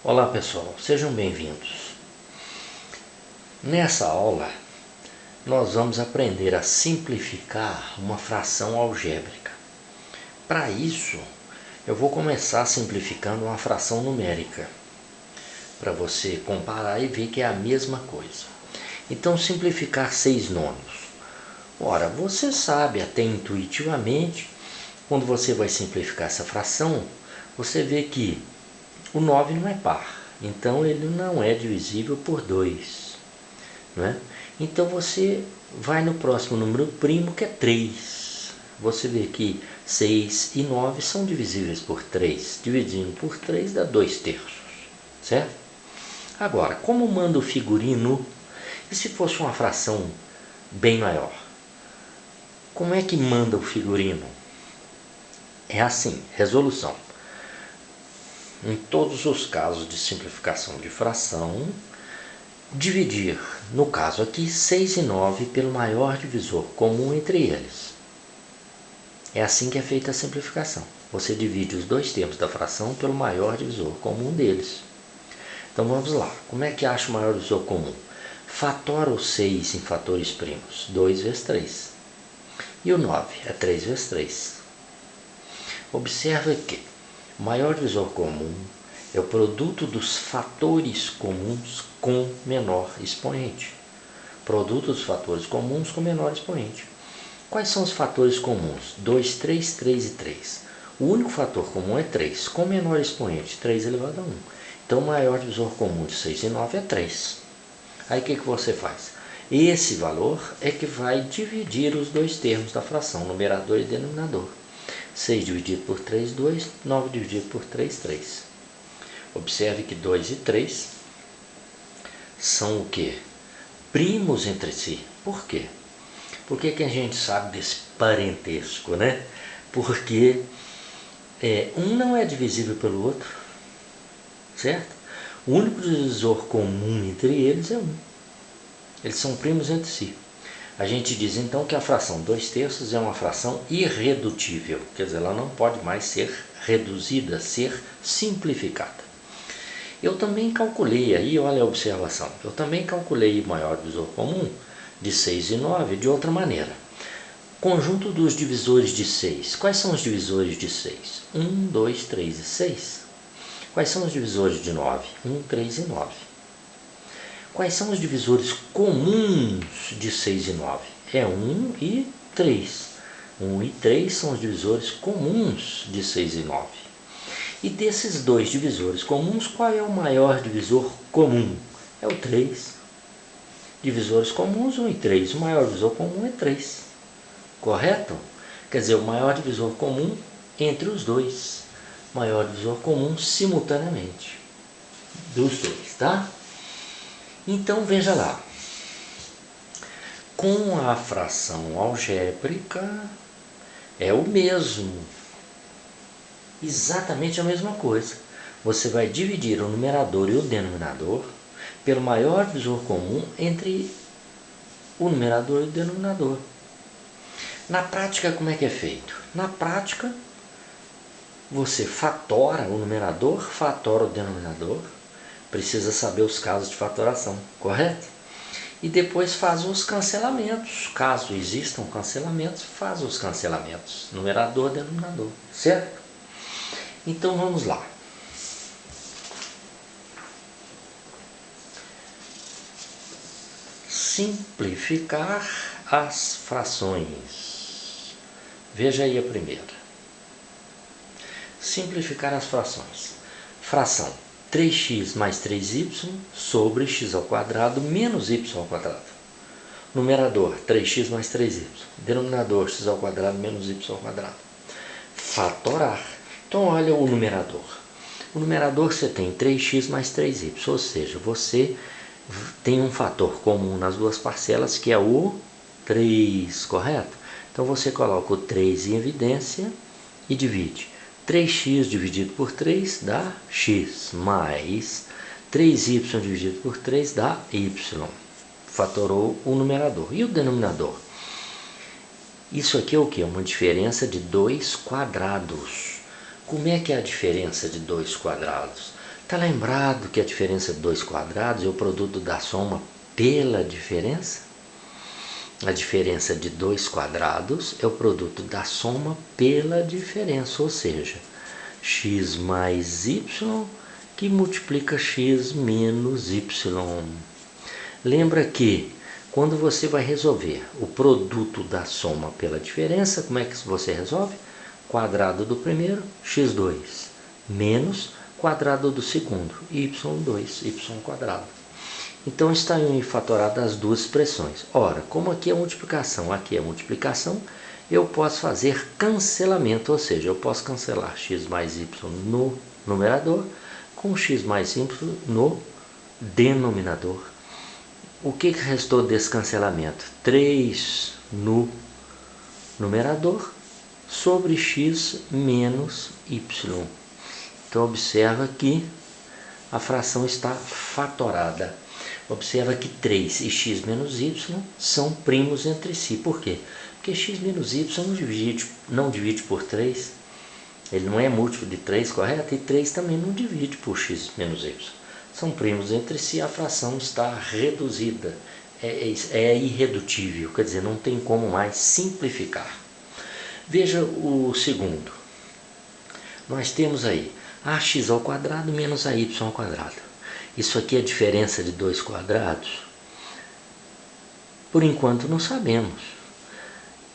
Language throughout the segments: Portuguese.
Olá pessoal, sejam bem-vindos. Nessa aula nós vamos aprender a simplificar uma fração algébrica. Para isso eu vou começar simplificando uma fração numérica, para você comparar e ver que é a mesma coisa. Então, simplificar 6 nonos. Ora, você sabe até intuitivamente, quando você vai simplificar essa fração, você vê que o 9 não é par, então ele não é divisível por 2, não é? Então você vai no próximo número primo, que é 3. Você vê que 6 e 9 são divisíveis por 3. Dividindo por 3 dá 2/3, certo? Agora, como manda o figurino, e se fosse uma fração bem maior? Como é que manda o figurino? É assim, resolução. Em todos os casos de simplificação de fração, dividir, no caso aqui, 6 e 9 pelo maior divisor comum entre eles. É assim que é feita a simplificação. Você divide os dois termos da fração pelo maior divisor comum deles. Então vamos lá. Como é que acha o maior divisor comum? Fatora o 6 em fatores primos. 2 vezes 3. E o 9 é 3 vezes 3. Observa que o maior divisor comum é o produto dos fatores comuns com menor expoente. Produto dos fatores comuns com menor expoente. Quais são os fatores comuns? 2, 3, 3 e 3. O único fator comum é 3, com menor expoente, 3 elevado a 1. Então o maior divisor comum de 6 e 9 é 3. Aí o que você faz? Esse valor é que vai dividir os dois termos da fração, numerador e denominador. 6 dividido por 3, 2. 9 dividido por 3, 3. Observe que 2 e 3 são o quê? Primos entre si. Por quê? Por que a gente sabe desse parentesco, né? Porque um não é divisível pelo outro, certo? O único divisor comum entre eles é 1. Eles são primos entre si. A gente diz então que a fração 2/3 é uma fração irredutível, quer dizer, ela não pode mais ser reduzida, ser simplificada. Eu também calculei aí, olha a observação, eu também calculei o maior divisor comum de 6 e 9 de outra maneira. Conjunto dos divisores de 6. Quais são os divisores de 6? 1, 2, 3 e 6. Quais são os divisores de 9? 1, 3 e 9. Quais são os divisores comuns de 6 e 9? É 1 e 3. 1 e 3 são os divisores comuns de 6 e 9. E desses dois divisores comuns, qual é o maior divisor comum? É o 3. Divisores comuns, 1 e 3. O maior divisor comum é 3. Correto? Quer dizer, o maior divisor comum entre os dois. Maior divisor comum simultaneamente dos dois, tá? Então veja lá, com a fração algébrica é o mesmo, exatamente a mesma coisa. Você vai dividir o numerador e o denominador pelo maior divisor comum entre o numerador e o denominador. Na prática, como é que é feito? Na prática, você fatora o numerador, fatora o denominador. Precisa saber os casos de fatoração, correto? E depois faz os cancelamentos. Caso existam cancelamentos, faz os cancelamentos. Numerador, denominador, certo? Então vamos lá. Simplificar as frações. Veja aí a primeira. Simplificar as frações. Fração 3x mais 3y sobre x ao quadrado menos y ao quadrado. Numerador, 3x mais 3y. Denominador, x ao quadrado menos y ao quadrado. Fatorar. Então, olha o numerador. O numerador você tem 3x mais 3y, ou seja, você tem um fator comum nas duas parcelas, que é o 3, correto? Então, você coloca o 3 em evidência e divide. 3x dividido por 3 dá x, mais 3y dividido por 3 dá y. Fatorou o numerador. E o denominador? Isso aqui é o que? Uma diferença de 2 quadrados. Como é que é a diferença de dois quadrados? Está lembrado que a diferença de dois quadrados é o produto da soma pela diferença? A diferença de dois quadrados é o produto da soma pela diferença, ou seja, x mais y que multiplica x menos y. Lembra que quando você vai resolver o produto da soma pela diferença, como é que você resolve? Quadrado do primeiro, x2, menos quadrado do segundo, y2, y quadrado. Então está unifatorada as duas expressões. Ora, como aqui é multiplicação, eu posso fazer cancelamento, ou seja, eu posso cancelar x mais y no numerador com x mais y no denominador. O que restou desse cancelamento? 3 no numerador sobre x menos y. Então observa que a fração está fatorada. Observa que 3 e x menos y são primos entre si. Por quê? Porque x menos y não divide por 3. Ele não é múltiplo de 3, correto? E 3 também não divide por x menos y. São primos entre si, a fração está reduzida. É irredutível, quer dizer, não tem como mais simplificar. Veja o segundo. Nós temos aí ax ao quadrado menos ay ao quadrado. Isso aqui é a diferença de dois quadrados? Por enquanto não sabemos.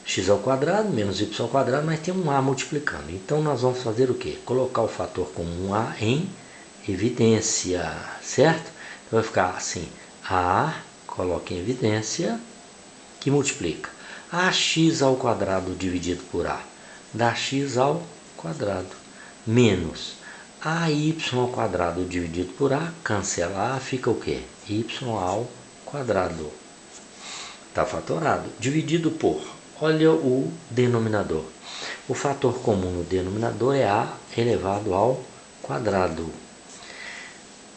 X ao quadrado menos y ao quadrado, mas tem um a multiplicando. Então nós vamos fazer o quê? Colocar o fator comum a em evidência, certo? Então vai ficar assim, a, coloca em evidência, que multiplica ax ao quadrado dividido por a, dá x ao quadrado, menos ay ao quadrado dividido por a, cancela a, fica o quê? Y ao quadrado. Está fatorado. Dividido por, olha o denominador. O fator comum no denominador é a elevado ao quadrado.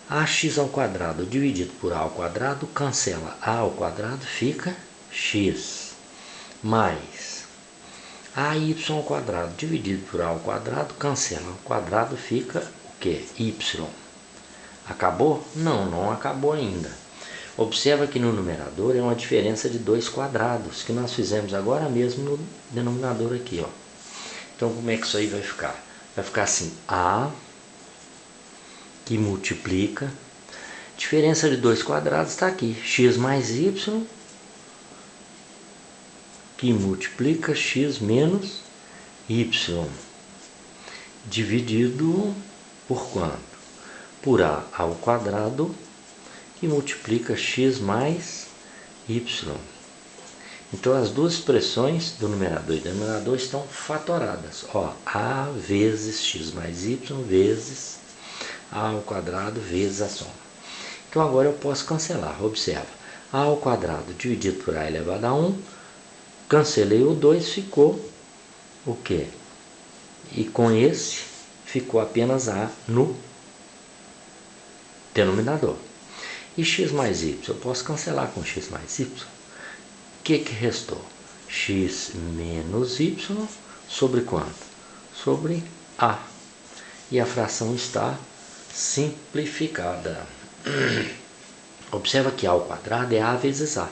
Ax ao quadrado dividido por a ao quadrado, cancela a ao quadrado, fica x. Mais ay ao quadrado dividido por a ao quadrado, cancela ao quadrado, fica o que? Y. Acabou? Não, não acabou ainda. Observa que no numerador é uma diferença de dois quadrados, que nós fizemos agora mesmo no denominador aqui, ó. Então como é que isso aí vai ficar? Vai ficar assim, a que multiplica, diferença de dois quadrados está aqui, x mais y, que multiplica x menos y, dividido por quanto? Por a ao quadrado, que multiplica x mais y. Então as duas expressões do numerador e denominador estão fatoradas. Ó, a vezes x mais y vezes a ao quadrado vezes a soma. Então agora eu posso cancelar. Observa, a ao quadrado dividido por a elevado a 1, cancelei o 2, ficou o quê? E com esse ficou apenas a no denominador. E x mais y, eu posso cancelar com x mais y. O que restou? X menos y sobre quanto? Sobre a. E a fração está simplificada. Observa que a ao quadrado é a vezes a.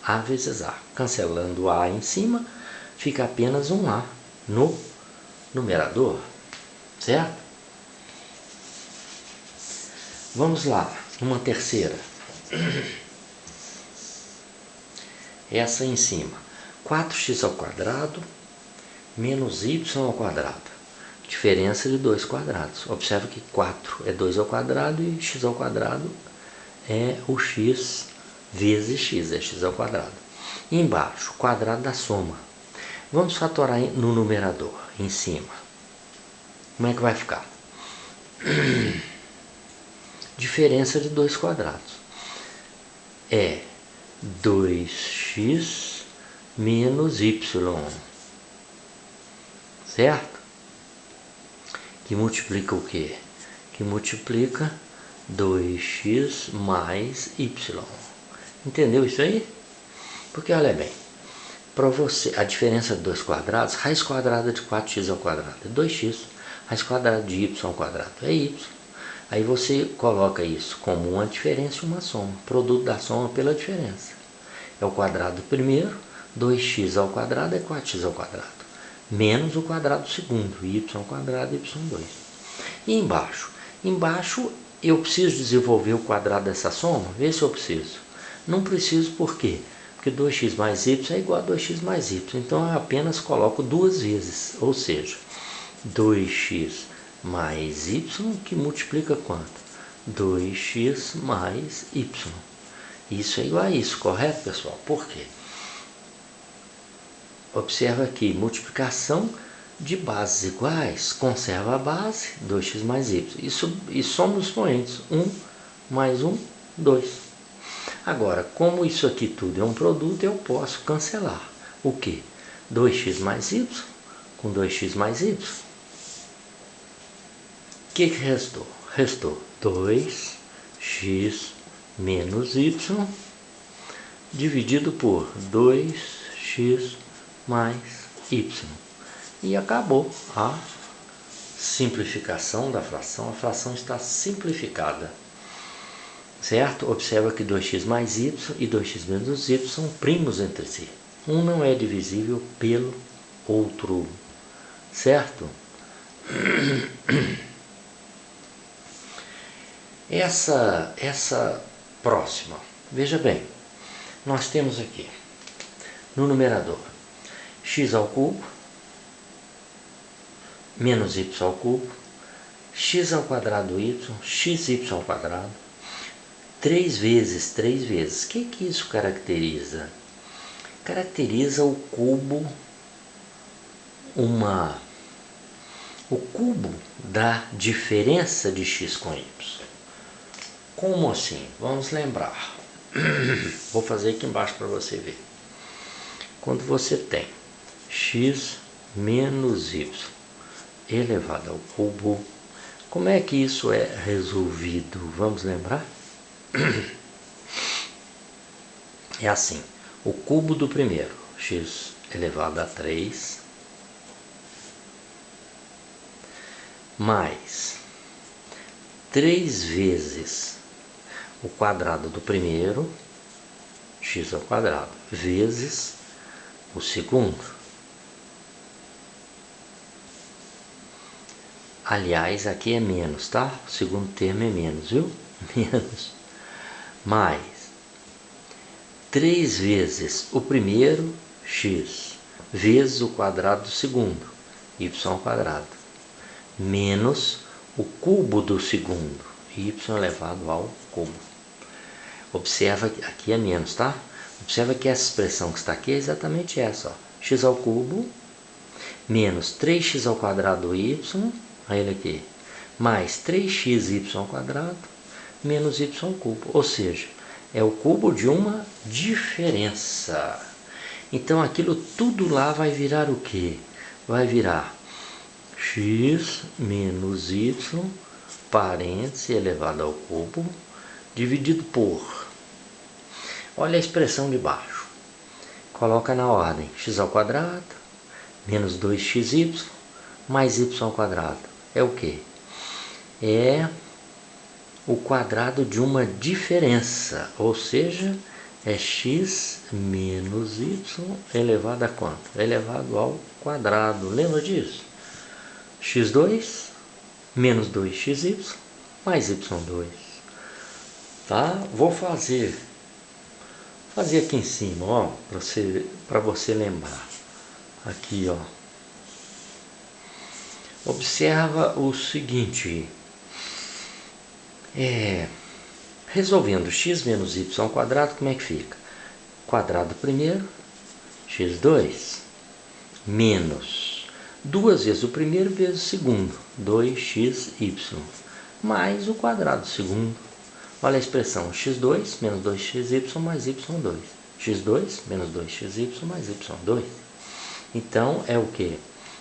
A vezes a. Cancelando o a em cima, fica apenas um a no numerador. Certo? Vamos lá. Uma terceira. Essa em cima. 4x ao quadrado menos y ao quadrado. Diferença de dois quadrados. Observe que 4 é 2 ao quadrado e x ao quadrado é o x vezes x, é x ao quadrado. E embaixo, quadrado da soma. Vamos fatorar no numerador, em cima. Como é que vai ficar? Diferença de dois quadrados. É 2x menos y. Certo? Que multiplica o quê? Que multiplica 2x mais y. Entendeu isso aí? Porque olha bem, para você, a diferença de dois quadrados, raiz quadrada de 4x ao quadrado é 2x. Raiz quadrada de y ao quadrado é y. Aí você coloca isso como uma diferença e uma soma. Produto da soma pela diferença. É o quadrado do primeiro, 2x ao quadrado é 4x ao quadrado. Menos o quadrado do segundo, y ao quadrado, y2. E embaixo? Embaixo eu preciso desenvolver o quadrado dessa soma? Vê se eu preciso. Não preciso por quê? Porque 2x mais y é igual a 2x mais y. Então eu apenas coloco duas vezes. Ou seja, 2x mais y, que multiplica quanto? 2x mais y. Isso é igual a isso, correto, pessoal? Por quê? Observa aqui, multiplicação de bases iguais, conserva a base, 2x mais y. E soma os expoentes, 1 mais 1, 2. Agora, como isso aqui tudo é um produto, eu posso cancelar. O quê? 2x mais y com 2x mais y. O que restou? Restou 2x menos y dividido por 2x mais y. E acabou a simplificação da fração. A fração está simplificada. Certo? Observa que 2x mais y e 2x menos y são primos entre si. Um não é divisível pelo outro. Certo? Essa próxima, veja bem, nós temos aqui no numerador x ao cubo menos y ao cubo, x ao quadrado y, xy ao quadrado, 3 vezes 3 vezes. O que isso caracteriza? Caracteriza o cubo, o cubo da diferença de x com y. Como assim? Vamos lembrar. Vou fazer aqui embaixo para você ver. Quando você tem x menos y elevado ao cubo, como é que isso é resolvido? Vamos lembrar? É assim. O cubo do primeiro, x elevado a 3, mais 3 vezes o quadrado do primeiro, x ao quadrado, vezes o segundo. Aliás, aqui é menos, tá? O segundo termo é menos, viu? Menos. Mais 3 vezes o primeiro, x, vezes o quadrado do segundo, y ao quadrado, menos o cubo do segundo, y elevado ao cubo. Observa que aqui é menos, tá? Observa que essa expressão que está aqui é exatamente essa, ó. X ao cubo, menos 3x ao quadrado y, olha aqui, mais 3xy ao quadrado, menos y ao cubo. Ou seja, é o cubo de uma diferença. Então aquilo tudo lá vai virar o quê? Vai virar x menos y, parênteses, elevado ao cubo, dividido por... Olha a expressão de baixo. Coloca na ordem x ao quadrado, menos 2xy, mais y ao quadrado. É o quê? É o quadrado de uma diferença, ou seja, é x menos y elevado a quanto? Elevado ao quadrado. Lembra disso? x2 menos 2xy mais y2. Tá? Vou fazer aqui em cima, ó, para você lembrar. Aqui, ó. Observa o seguinte. Resolvendo x menos y ao quadrado, como é que fica? Quadrado primeiro, x2, menos 2 vezes o primeiro vezes o segundo, 2xy, mais o quadrado do segundo. Olha a expressão, x2 menos 2xy mais y2. x2 menos 2xy mais y2. Então, é o que?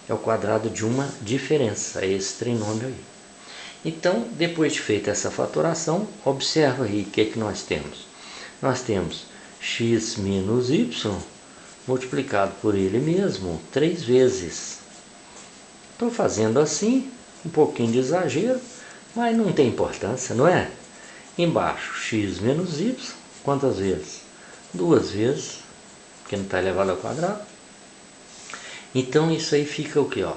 É o quadrado de uma diferença, é esse trinômio aí. Então, depois de feita essa fatoração, observa aí o que nós temos. Nós temos x menos y multiplicado por ele mesmo 3 vezes. Estou fazendo assim Um pouquinho de exagero, mas não tem importância, não é? Embaixo, x menos y, quantas vezes? 2 vezes, porque não está elevado ao quadrado. Então isso aí fica o que? Ó?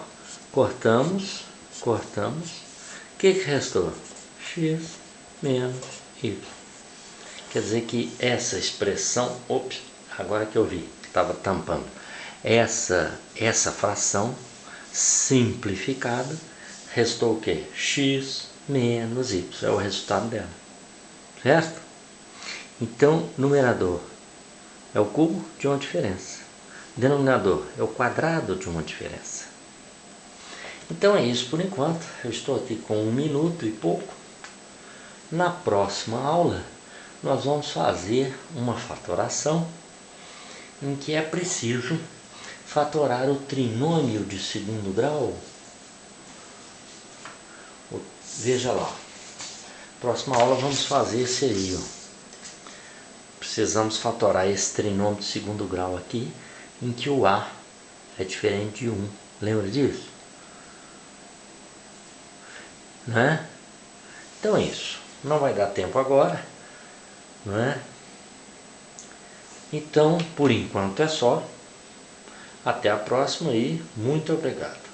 Cortamos. O que restou? X menos y. Quer dizer que essa expressão, ops, agora que eu vi, estava tampando. Essa fração simplificada restou o que? X menos y, é o resultado dela, certo? Então, numerador é o cubo de uma diferença, denominador é o quadrado de uma diferença. Então é isso por enquanto, eu estou aqui com 1 minuto e pouco. Na próxima aula nós vamos fazer uma fatoração em que é preciso fatorar o trinômio de segundo grau. Veja lá, próxima aula vamos fazer esse aí, ó. Precisamos fatorar esse trinômio de segundo grau aqui, em que o A é diferente de 1. Lembra disso? Né? Então é isso. Não vai dar tempo agora, não é? Então, por enquanto é só. Até a próxima e muito obrigado.